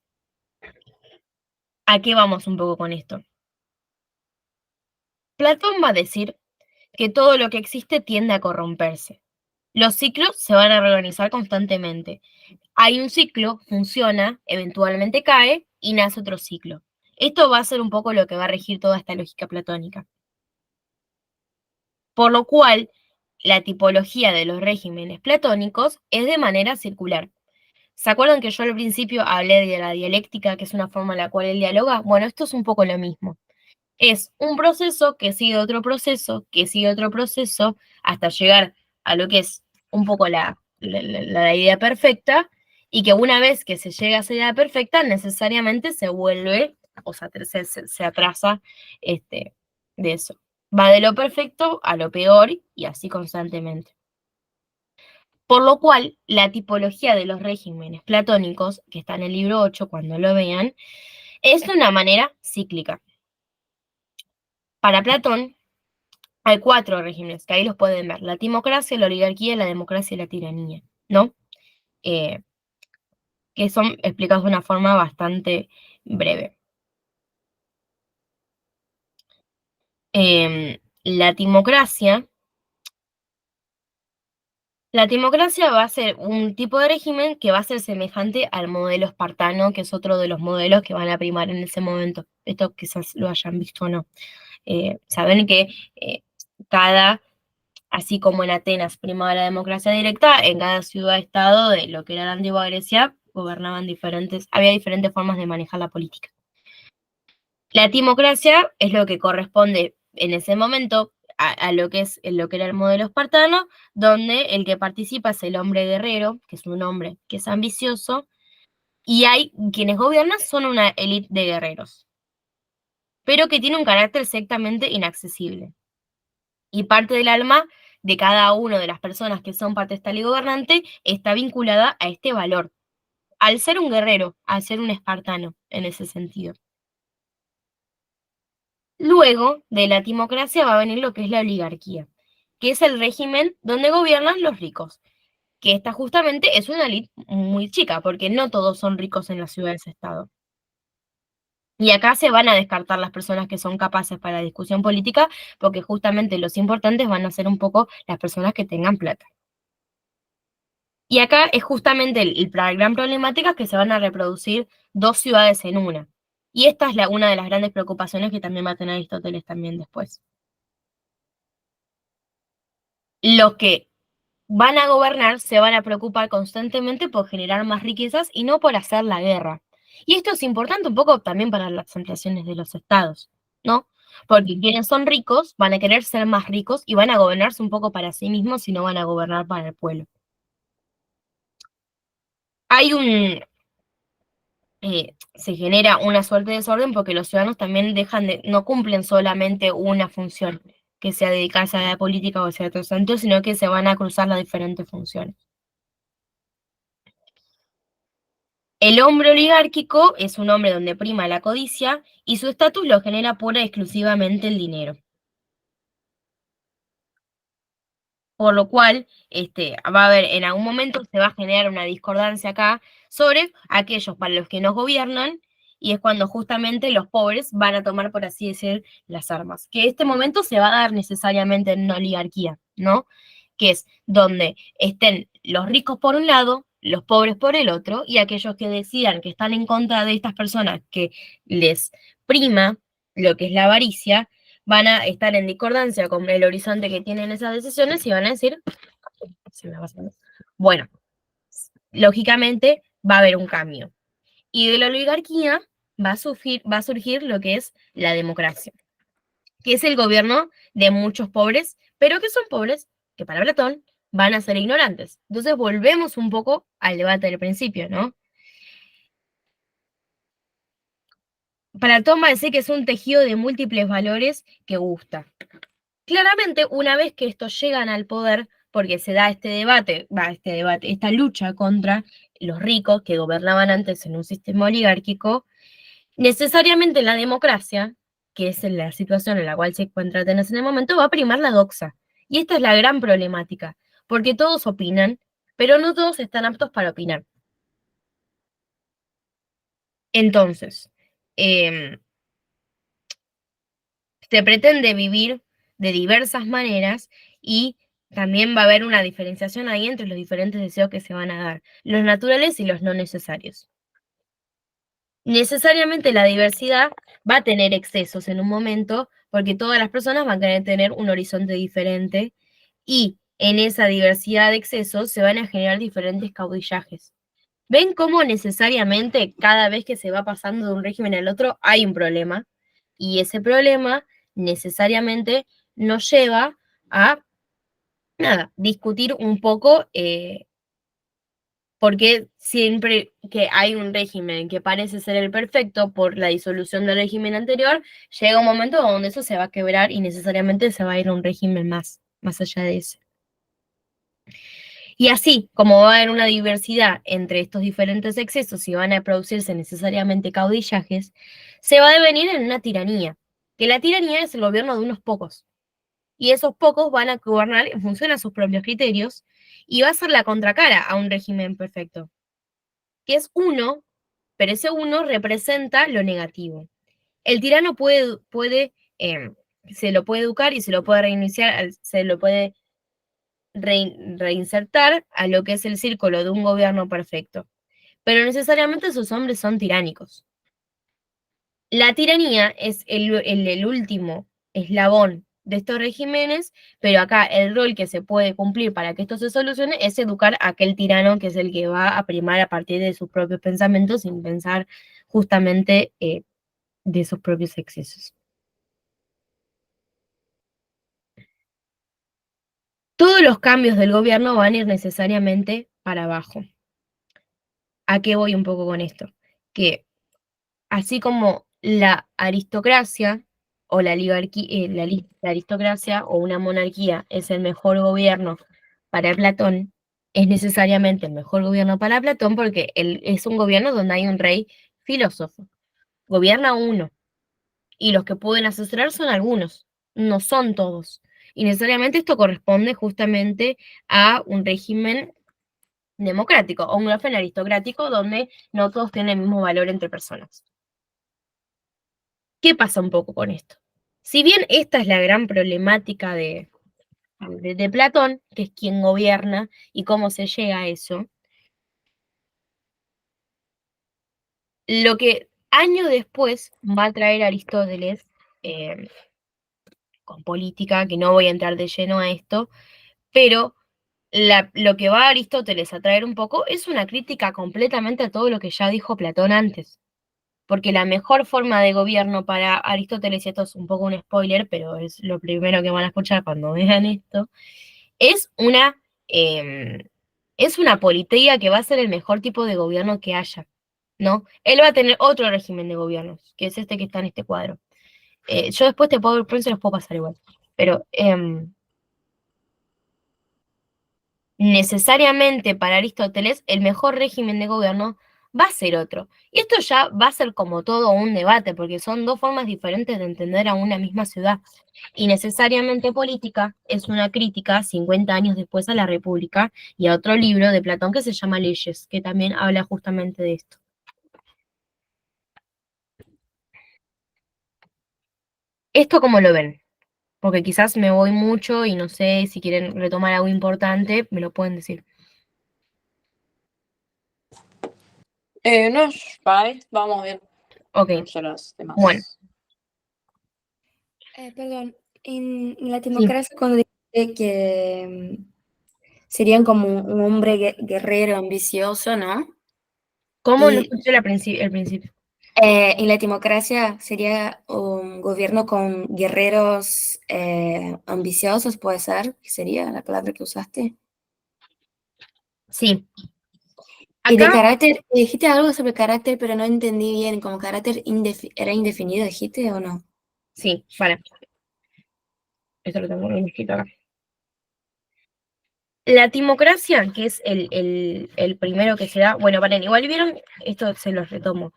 ¿A qué vamos un poco con esto? Platón va a decir que todo lo que existe tiende a corromperse. Los ciclos se van a reorganizar constantemente. Hay un ciclo, funciona, eventualmente cae y nace otro ciclo. Esto va a ser un poco lo que va a regir toda esta lógica platónica. Por lo cual, la tipología de los regímenes platónicos es de manera circular. ¿Se acuerdan que yo al principio hablé de la dialéctica, que es una forma en la cual él dialoga? Bueno, esto es un poco lo mismo. Es un proceso que sigue otro proceso, que sigue otro proceso, hasta llegar a lo que es un poco la idea perfecta, y que una vez que se llega a esa idea perfecta, necesariamente se vuelve, o sea, se atrasa de eso. Va de lo perfecto a lo peor y así constantemente. Por lo cual, la tipología de los regímenes platónicos, que está en el libro 8, cuando lo vean, es de una manera cíclica. Para Platón, hay 4 regímenes, que ahí los pueden ver: la timocracia, la oligarquía, la democracia y la tiranía, ¿no? Que son explicados de una forma bastante breve. La timocracia va a ser un tipo de régimen que va a ser semejante al modelo espartano, que es otro de los modelos que van a primar en ese momento. Esto quizás lo hayan visto o no. Saben que así como en Atenas primaba la democracia directa, en cada ciudad-estado de lo que era la antigua Grecia había diferentes formas de manejar la política. La timocracia es lo que corresponde en ese momento a lo que era el modelo espartano, donde el que participa es el hombre guerrero, que es un hombre que es ambicioso, y hay quienes gobiernan son una élite de guerreros, pero que tiene un carácter sectamente inaccesible. Y parte del alma de cada una de las personas que son parte de esta ley gobernante está vinculada a este valor, al ser un guerrero, al ser un espartano en ese sentido. Luego de la timocracia va a venir lo que es la oligarquía, que es el régimen donde gobiernan los ricos, que esta justamente es una élite muy chica, porque no todos son ricos en las ciudades-estado. Y acá se van a descartar las personas que son capaces para la discusión política, porque justamente los importantes van a ser un poco las personas que tengan plata. Y acá es justamente la gran problemática, que se van a reproducir 2 ciudades en una. Y esta es una de las grandes preocupaciones que también va a tener Aristóteles también después. Los que van a gobernar se van a preocupar constantemente por generar más riquezas y no por hacer la guerra. Y esto es importante un poco también para las ampliaciones de los estados, ¿no? Porque quienes son ricos van a querer ser más ricos y van a gobernarse un poco para sí mismos y no van a gobernar para el pueblo. Hay se genera una suerte de desorden porque los ciudadanos también no cumplen solamente una función, que sea dedicarse a la política o sea otro sentido, sino que se van a cruzar las diferentes funciones. El hombre oligárquico es un hombre donde prima la codicia y su estatus lo genera pura y exclusivamente el dinero. Por lo cual, va a haber, en algún momento se va a generar una discordancia acá sobre aquellos para los que nos gobiernan, y es cuando justamente los pobres van a tomar, por así decir, las armas. Que este momento se va a dar necesariamente en una oligarquía, ¿no? Que es donde estén los ricos por un lado, los pobres por el otro, y aquellos que decidan que están en contra de estas personas que les prima lo que es la avaricia, van a estar en discordancia con el horizonte que tienen esas decisiones y van a decir, bueno, lógicamente va a haber un cambio. Y de la oligarquía va a surgir lo que es la democracia, que es el gobierno de muchos pobres, pero que son pobres que para Platón van a ser ignorantes. Entonces volvemos un poco al debate del principio, ¿no? Platón va a decir que es un tejido de múltiples valores que gusta. Claramente, una vez que estos llegan al poder, porque se da esta lucha contra los ricos que gobernaban antes en un sistema oligárquico, necesariamente la democracia, que es la situación en la cual se encuentra Atenas en el momento, va a primar la doxa. Y esta es la gran problemática, porque todos opinan, pero no todos están aptos para opinar. Entonces, eh, se pretende vivir de diversas maneras y también va a haber una diferenciación ahí entre los diferentes deseos que se van a dar, los naturales y los no necesarios. Necesariamente la diversidad va a tener excesos en un momento porque todas las personas van a querer tener un horizonte diferente y en esa diversidad de excesos se van a generar diferentes caudillajes. ¿Ven cómo necesariamente cada vez que se va pasando de un régimen al otro hay un problema? Y ese problema necesariamente nos lleva a, nada, discutir un poco porque siempre que hay un régimen que parece ser el perfecto por la disolución del régimen anterior, llega un momento donde eso se va a quebrar y necesariamente se va a ir a un régimen más allá de ese. Y así, como va a haber una diversidad entre estos diferentes excesos y van a producirse necesariamente caudillajes, se va a devenir en una tiranía, que la tiranía es el gobierno de unos pocos. Y esos pocos van a gobernar en función a sus propios criterios y va a ser la contracara a un régimen perfecto, que es uno, pero ese uno representa lo negativo. El tirano se lo puede educar y se lo puede reiniciar, se lo puede reinsertar a lo que es el círculo de un gobierno perfecto. Pero necesariamente esos hombres son tiránicos. La tiranía es el último eslabón de estos regímenes, pero acá el rol que se puede cumplir para que esto se solucione es educar a aquel tirano que es el que va a primar a partir de sus propios pensamientos sin pensar justamente de sus propios excesos. Todos los cambios del gobierno van a ir necesariamente para abajo. ¿A qué voy un poco con esto? Que así como la aristocracia o la aristocracia o una monarquía es el mejor gobierno para Platón, es necesariamente el mejor gobierno para Platón porque es un gobierno donde hay un rey filósofo. Gobierna uno y los que pueden asesorar son algunos, no son todos. Y necesariamente esto corresponde justamente a un régimen democrático o un régimen aristocrático donde no todos tienen el mismo valor entre personas. ¿Qué pasa un poco con esto? Si bien esta es la gran problemática de Platón, que es quien gobierna y cómo se llega a eso, lo que años después va a traer Aristóteles eh, con política, que no voy a entrar de lleno a esto, pero lo que va Aristóteles a traer un poco es una crítica completamente a todo lo que ya dijo Platón antes. Porque la mejor forma de gobierno para Aristóteles, y esto es un poco un spoiler, pero es lo primero que van a escuchar cuando vean esto, es eh, es una politeía que va a ser el mejor tipo de gobierno que haya, ¿no? Él va a tener otro régimen de gobiernos, que es este que está en este cuadro. Yo después por eso los puedo pasar igual, pero necesariamente para Aristóteles el mejor régimen de gobierno va a ser otro. Y esto ya va a ser como todo un debate, porque son dos formas diferentes de entender a una misma ciudad. Y necesariamente política es una crítica 50 años después a la República y a otro libro de Platón que se llama Leyes, que también habla justamente de esto. ¿Esto cómo lo ven? Porque quizás me voy mucho y no sé si quieren retomar algo importante, me lo pueden decir. No, para mí vamos bien. Ok, No sé los bueno, demás. Perdón, en la sí. democracia cuando dice que serían como un hombre guerrero, ambicioso, ¿no? ¿Cómo no Y escuché el principio? en la democracia sería un gobierno con guerreros ambiciosos, puede ser, que sería la palabra que usaste. Sí. Y de Acá, carácter, dijiste algo sobre carácter, pero no entendí bien, como carácter era indefinido, dijiste o no. sí, vale. Esto lo tengo bien escrito acá. La timocracia, que es el primero que se da, bueno, vale, igual vieron, esto se los retomo.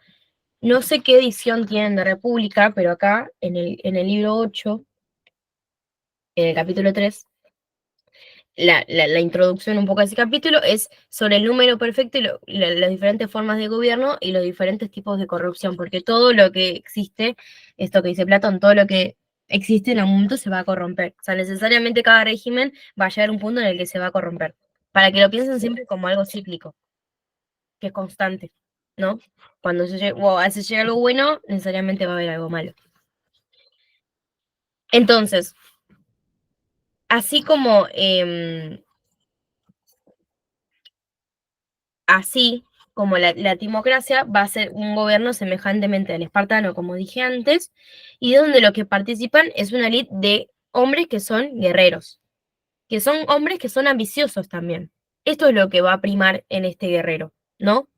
No sé qué edición tienen de República, pero acá en el libro 8, en el capítulo 3, la introducción un poco a ese capítulo es sobre el número perfecto y las diferentes formas de gobierno y los diferentes tipos de corrupción, porque todo lo que existe, esto que dice Platón, todo lo que existe en algún momento se va a corromper. O sea, necesariamente cada régimen va a llegar a un punto en el que se va a corromper. Para que lo piensen siempre como algo cíclico, que es constante, ¿no? Cuando se llega algo bueno, necesariamente va a haber algo malo. Entonces, así como así como la timocracia va a ser un gobierno semejantemente al espartano, como dije antes, y donde los que participan es una élite de hombres que son guerreros, que son hombres que son ambiciosos también. Esto es lo que va a primar en este guerrero, ¿no?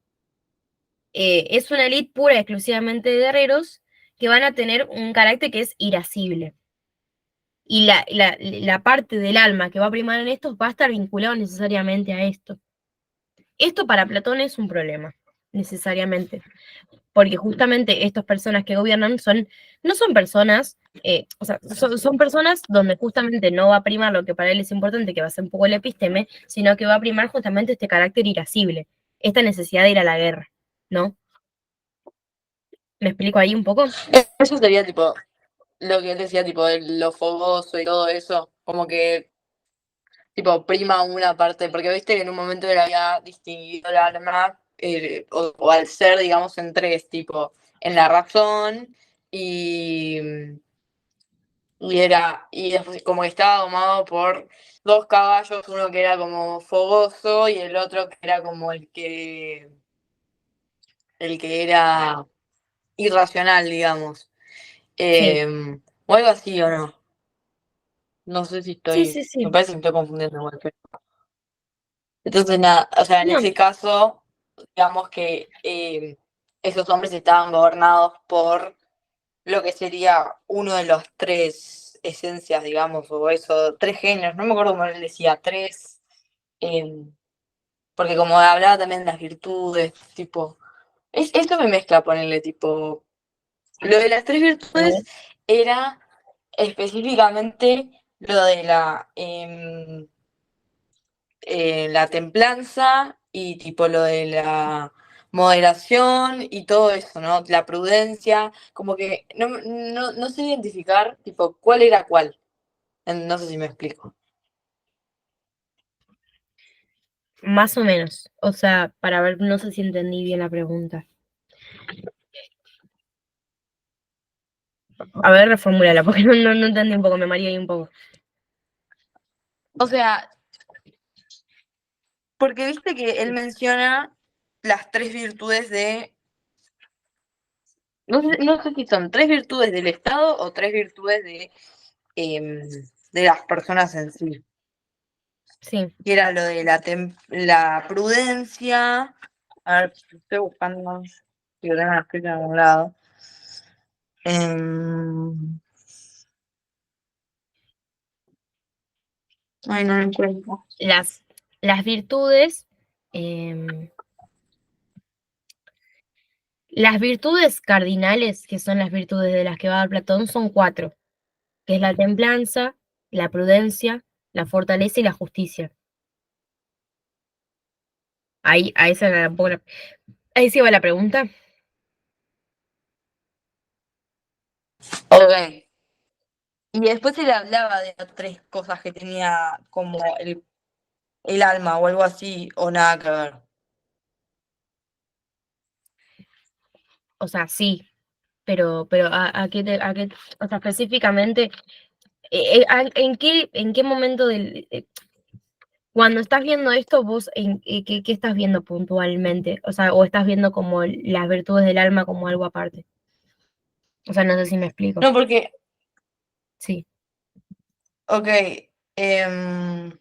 Es una élite pura y exclusivamente de guerreros que van a tener un carácter que es irascible. Y la parte del alma que va a primar en esto va a estar vinculado necesariamente a esto. Esto para Platón es un problema, necesariamente, porque justamente estas personas que gobiernan no son personas, o sea, son personas donde justamente no va a primar lo que para él es importante, que va a ser un poco el episteme, sino que va a primar justamente este carácter irascible, esta necesidad de ir a la guerra, ¿no? ¿Me explico ahí un poco? Eso sería tipo lo que él decía, tipo, de lo fogoso y todo eso, como que, tipo, prima una parte, porque viste que en un momento él había distinguido el alma, o al ser, digamos, en tres, tipo, en la razón y, y después como que estaba domado por dos caballos, uno que era como fogoso y el otro que era como el que era irracional, digamos. Sí, O algo así, ¿o no? No sé si sí, sí, me sí. parece que me estoy confundiendo igual, pero... Entonces, nada, o sea, en No, ese caso, digamos que esos hombres estaban gobernados por lo que sería uno de los tres esencias, digamos, o eso, tres géneros, no me acuerdo cómo él decía, tres, eh, porque como hablaba también de las virtudes, tipo, esto me mezcla ponerle, tipo, lo de las tres a ver, virtudes era específicamente lo de la templanza y tipo lo de la moderación y todo eso, ¿no? La prudencia, como que no sé identificar tipo cuál era cuál. No sé si me explico. más o menos. O sea, para ver, no sé si entendí bien la pregunta. A ver, reformulala, porque no entendí un poco, me mareé ahí un poco. O sea, porque viste que él menciona las tres virtudes no sé si son tres virtudes del Estado o tres virtudes em, de las personas en sí. Sí. Que era lo de la prudencia. A ver, estoy buscando si lo tengo escrito en algún lado. Em, Ay, no lo encuentro. Las virtudes, em, las virtudes cardinales, que son las virtudes de las que va a hablar Platón, son cuatro, que es la templanza, la prudencia, la fortaleza y la justicia. Ahí se va un poco ahí sí va la pregunta. Ok. Y después él hablaba de las tres cosas que tenía como el alma o algo así, o nada que ver. O sea, sí, pero ¿a qué, o sea, específicamente, en qué momento cuando estás viendo esto, vos, ¿qué estás viendo puntualmente? O sea, o estás viendo como las virtudes del alma como algo aparte. O sea, no sé si me explico. No, porque, Sí, ok, em,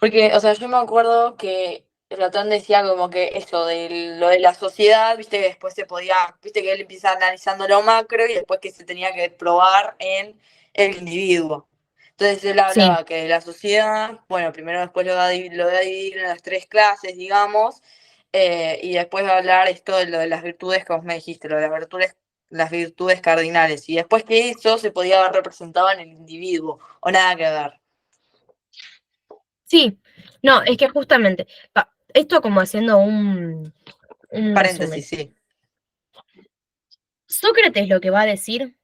Porque, o sea, yo me acuerdo que Platón decía como que eso de lo de la sociedad, viste que después se podía, viste que él empieza analizando lo macro y después que se tenía que probar en el individuo. Entonces él Sí, hablaba que de la sociedad, bueno, primero después lo da a dividir en las tres clases, digamos, y después va a hablar esto de lo de las virtudes que vos me dijiste, lo de las virtudes cardinales. Y después que eso se podía ver representado en el individuo, o nada que ver. sí. No, es que justamente, esto como haciendo un resumen. Paréntesis, sí. Sócrates lo que va a decir,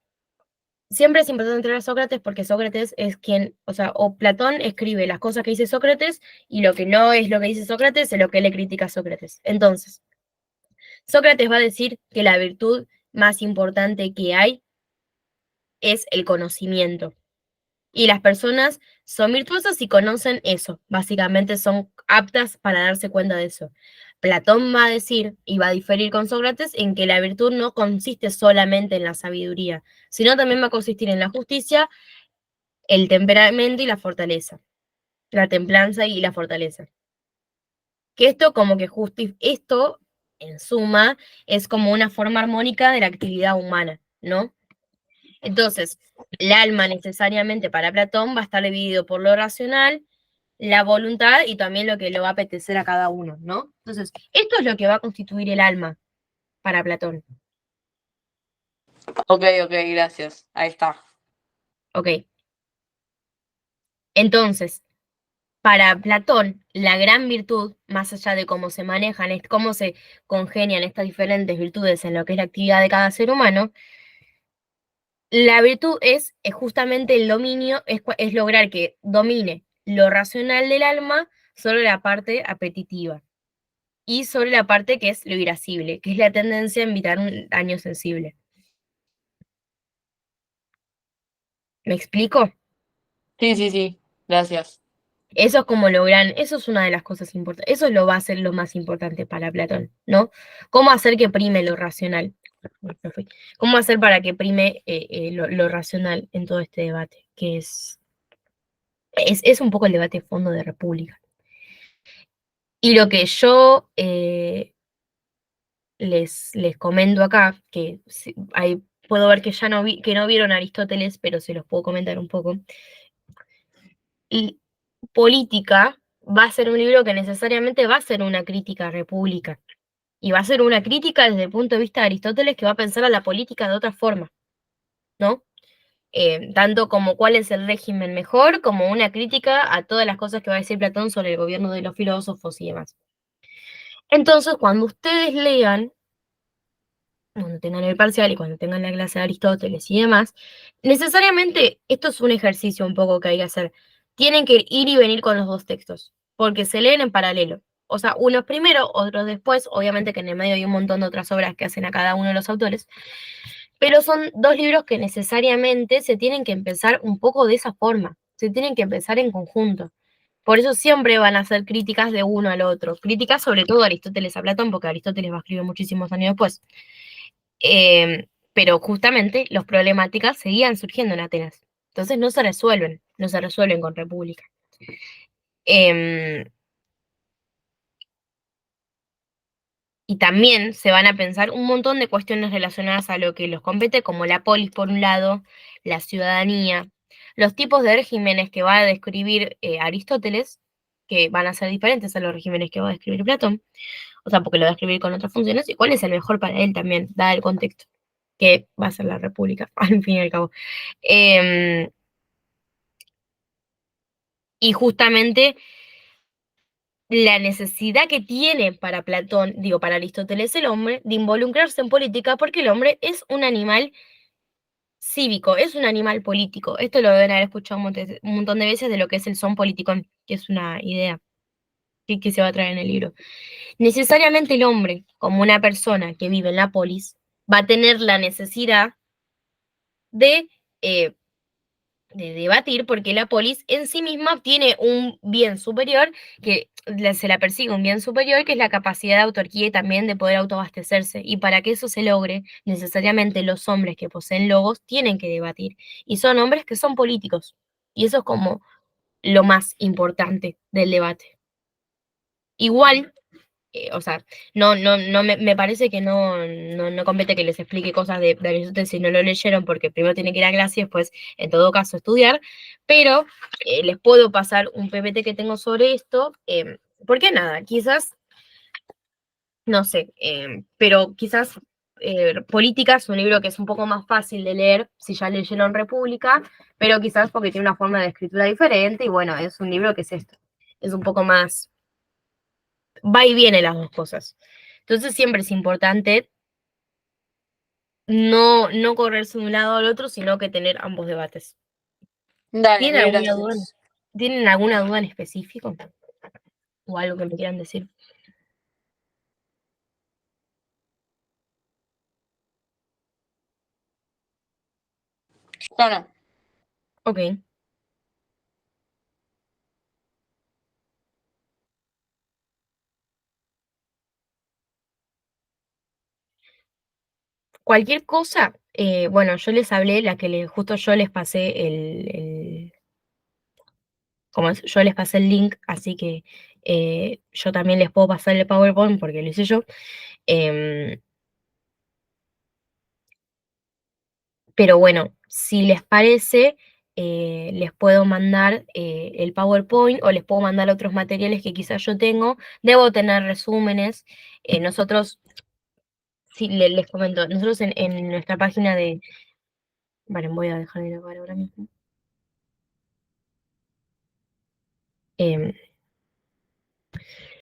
siempre es importante entrar a Sócrates porque Sócrates es quien, o sea, o Platón escribe las cosas que dice Sócrates y lo que no es lo que dice Sócrates es lo que le critica a Sócrates. Entonces, Sócrates va a decir que la virtud más importante que hay es el conocimiento. Y las personas son virtuosas si conocen eso, básicamente son aptas para darse cuenta de eso. Platón va a decir y va a diferir con Sócrates en que la virtud no consiste solamente en la sabiduría, sino también va a consistir en la justicia, el temperamento y la fortaleza, la templanza y la fortaleza. Que esto como que esto, en suma, es como una forma armónica de la actividad humana, ¿no? Entonces, el alma necesariamente para Platón va a estar dividido por lo racional, la voluntad y también lo que le va a apetecer a cada uno, ¿no? Entonces, esto es lo que va a constituir el alma para Platón, Ok, ok, gracias. Ahí está. ¿ok? Entonces, para Platón, la gran virtud, más allá de cómo se manejan, cómo se congenian estas diferentes virtudes en lo que es la actividad de cada ser humano, la virtud es justamente el dominio, es lograr que domine lo racional del alma sobre la parte apetitiva y sobre la parte que es lo irascible, que es la tendencia a evitar un daño sensible. ¿Me explico? Sí, sí, sí. Gracias. Eso es como logran, eso es una de las cosas importantes, eso lo va a ser lo más importante para Platón, ¿no? ¿Cómo hacer que prime lo racional? ¿Cómo hacer para que prime lo racional en todo este debate? Que es un poco el debate de fondo de República. Y lo que yo les comento acá, que ahí puedo ver que ya que no vieron Aristóteles, pero se los puedo comentar un poco. Y Política va a ser un libro que necesariamente va a ser una crítica a República. Y va a ser una crítica desde el punto de vista de Aristóteles que va a pensar a la política de otra forma, ¿no? Tanto como cuál es el régimen mejor, como una crítica a todas las cosas que va a decir Platón sobre el gobierno de los filósofos y demás. Entonces, cuando ustedes lean, cuando tengan el parcial y cuando tengan la clase de Aristóteles y demás, necesariamente esto es un ejercicio un poco que hay que hacer. Tienen que ir y venir con los dos textos, porque se leen en paralelo. O sea, unos primero, otros después, obviamente que en el medio hay un montón de otras obras que hacen a cada uno de los autores, pero son dos libros que necesariamente se tienen que empezar un poco de esa forma, se tienen que empezar en conjunto. Por eso siempre van a ser críticas de uno al otro, críticas sobre todo a Aristóteles a Platón, porque Aristóteles va a escribir muchísimos años después. Pero justamente las problemáticas seguían surgiendo en Atenas. Entonces no se resuelven con República. Eh, y también se van a pensar un montón de cuestiones relacionadas a lo que los compete, como la polis por un lado, la ciudadanía, los tipos de regímenes que va a describir Aristóteles, que van a ser diferentes a los regímenes que va a describir Platón, o sea, porque lo va a escribir con otras funciones, y cuál es el mejor para él también, dado el contexto, que va a ser la República, al fin y al cabo. Eh, y justamente la necesidad que tiene para Platón, digo, para Aristóteles el hombre, de involucrarse en política, porque el hombre es un animal cívico, es un animal político. Esto lo deben haber escuchado un montón de veces de lo que es el son politicón, que es una idea que se va a traer en el libro. Necesariamente el hombre, como una persona que vive en la polis, va a tener la necesidad de eh, de debatir, porque la polis en sí misma tiene un bien superior, que se la persigue un bien superior, que es la capacidad de autarquía y también de poder autoabastecerse. Y para que eso se logre, necesariamente los hombres que poseen logos tienen que debatir. Y son hombres que son políticos. Y eso es como lo más importante del debate. Igual, o sea, no me parece que no compete que les explique cosas de Aristóteles si no lo leyeron, porque primero tienen que ir a clase y después, en todo caso, estudiar, pero les puedo pasar un PPT que tengo sobre esto, porque nada, quizás, no sé, pero quizás Política es un libro que es un poco más fácil de leer si ya leyeron República, pero quizás porque tiene una forma de escritura diferente y bueno, es un libro que es esto, es un poco más, va y viene las dos cosas. Entonces siempre es importante no correrse de un lado al otro, sino que tener ambos debates. Dale, ¿Tienen mil alguna duda? gracias. ¿Tienen alguna duda en específico? ¿O algo que me quieran decir? No, no. Ok. Cualquier cosa, bueno, yo les hablé, justo yo les pasé yo les pasé el link, así que yo también les puedo pasar el PowerPoint porque lo hice yo. Em, pero bueno, si les parece, les puedo mandar el PowerPoint o les puedo mandar otros materiales que quizás yo tengo. Debo tener resúmenes. Nosotros, sí, les comento, nosotros en nuestra página de... Vale, voy a dejar de grabar ahora mismo. Em,